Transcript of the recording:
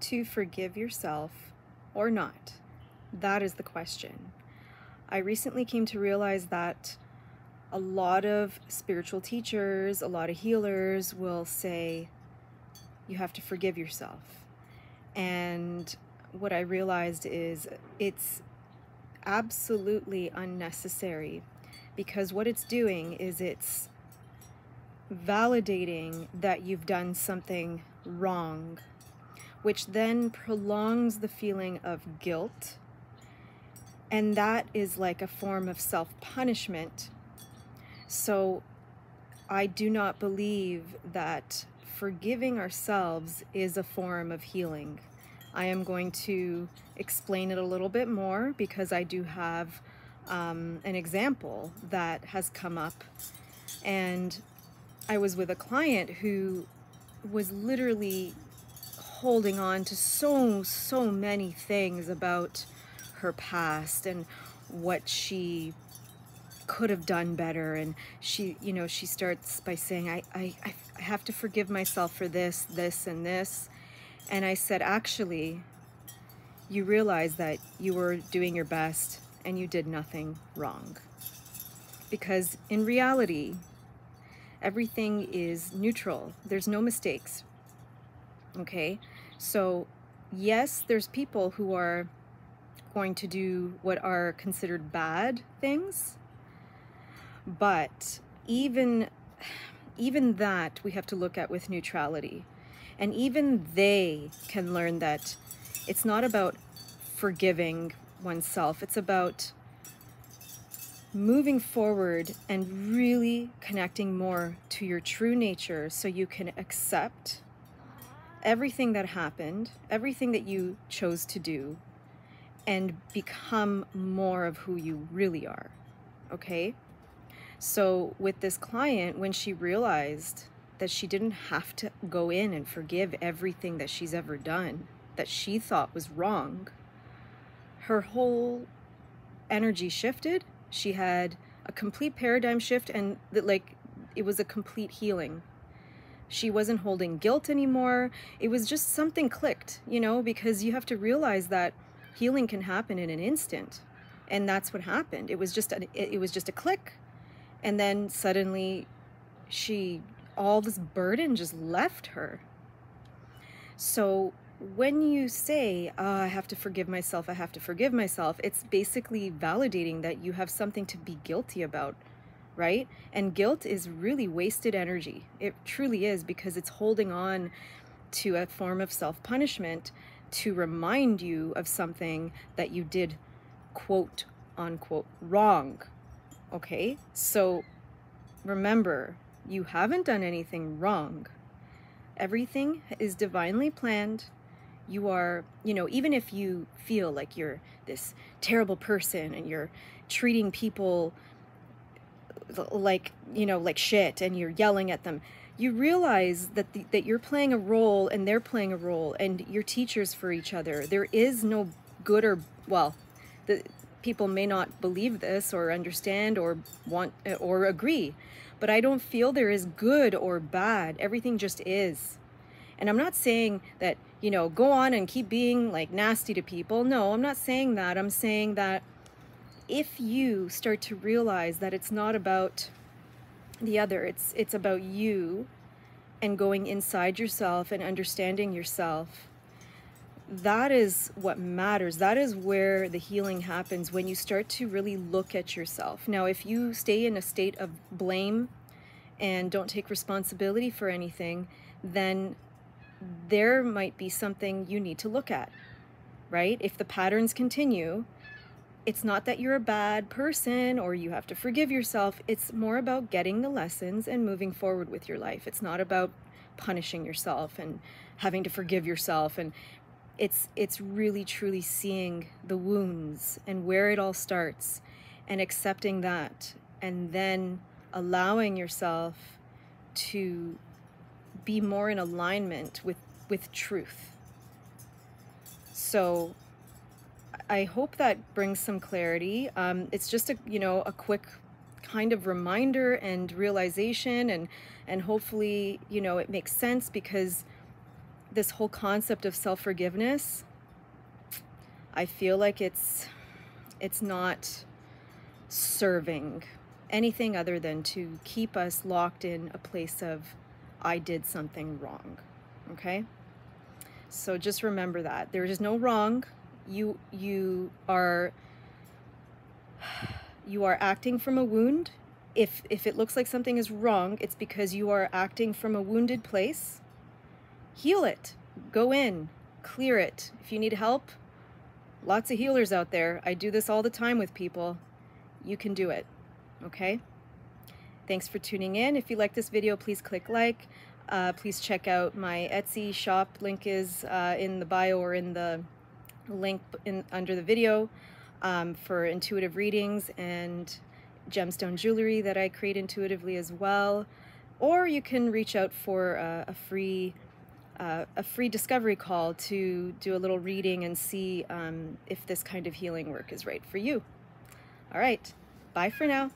to forgive yourself or not? That is the question. I recently came to realize that a lot of spiritual teachers, a lot of healers will say, you have to forgive yourself. And what I realized is it's absolutely unnecessary, because what it's doing is it's validating that you've done something wrong, which then prolongs the feeling of guilt. And that is like a form of self-punishment. So I do not believe that forgiving ourselves is a form of healing. I am going to explain it a little bit more, because I do have an example that has come up. And I was with a client who was literally holding on to so many things about her past and what she could have done better. And she starts by saying, I have to forgive myself for this, and this. And I said, actually, you realize that you were doing your best and you did nothing wrong. Because in reality, everything is neutral. There's no mistakes. Okay? So yes, there's people who are going to do what are considered bad things, but even that we have to look at with neutrality. And even they can learn that it's not about forgiving oneself. It's about moving forward and really connecting more to your true nature, so you can accept everything that happened, everything that you chose to do, and become more of who you really are. Okay? So with this client, when she realized that she didn't have to go in and forgive everything that she's ever done, that she thought was wrong, her whole energy shifted. She had a complete paradigm shift, and it was a complete healing. She wasn't holding guilt anymore. It was just something clicked, because you have to realize that healing can happen in an instant. And that's what happened. It was just a click. And then suddenly all this burden just left her. So when you say, I have to forgive myself, I have to forgive myself, it's basically validating that you have something to be guilty about, right? And guilt is really wasted energy. It truly is, because it's holding on to a form of self-punishment to remind you of something that you did, quote unquote, wrong. Okay? So remember, you haven't done anything wrong. Everything is divinely planned. You are, even if you feel like you're this terrible person and you're treating people like shit, and you're yelling at them, you realize that you're playing a role and they're playing a role, and you're teachers for each other. There is no good or, the people may not believe this or understand or want or agree, but I don't feel there is good or bad. Everything just is. And I'm not saying that, go on and keep being nasty to people. No, I'm not saying that. I'm saying that if you start to realize that it's not about the other, it's about you, and going inside yourself and understanding yourself, that is what matters. That is where the healing happens, when you start to really look at yourself. Now, if you stay in a state of blame and don't take responsibility for anything, then there might be something you need to look at, right? If the patterns continue, it's not that you're a bad person or you have to forgive yourself. It's more about getting the lessons and moving forward with your life. It's not about punishing yourself and having to forgive yourself. And it's really truly seeing the wounds and where it all starts, and accepting that, and then allowing yourself to be more in alignment with truth. So I hope that brings some clarity. It's just a quick kind of reminder and realization, and hopefully it makes sense, because this whole concept of self-forgiveness, I feel like it's not serving anything other than to keep us locked in a place of I did something wrong. Okay? So just remember that there is no wrong. You are acting from a wound. If it looks like something is wrong, it's because you are acting from a wounded place. Heal it. Go in. Clear it. If you need help, lots of healers out there. I do this all the time with people. You can do it. Okay? Thanks for tuning in. If you like this video, please click like. Please check out my Etsy shop. Link is in the bio or in the link under the video for intuitive readings and gemstone jewelry that I create intuitively as well. Or you can reach out for a free discovery call to do a little reading and see if this kind of healing work is right for you. All right, bye for now.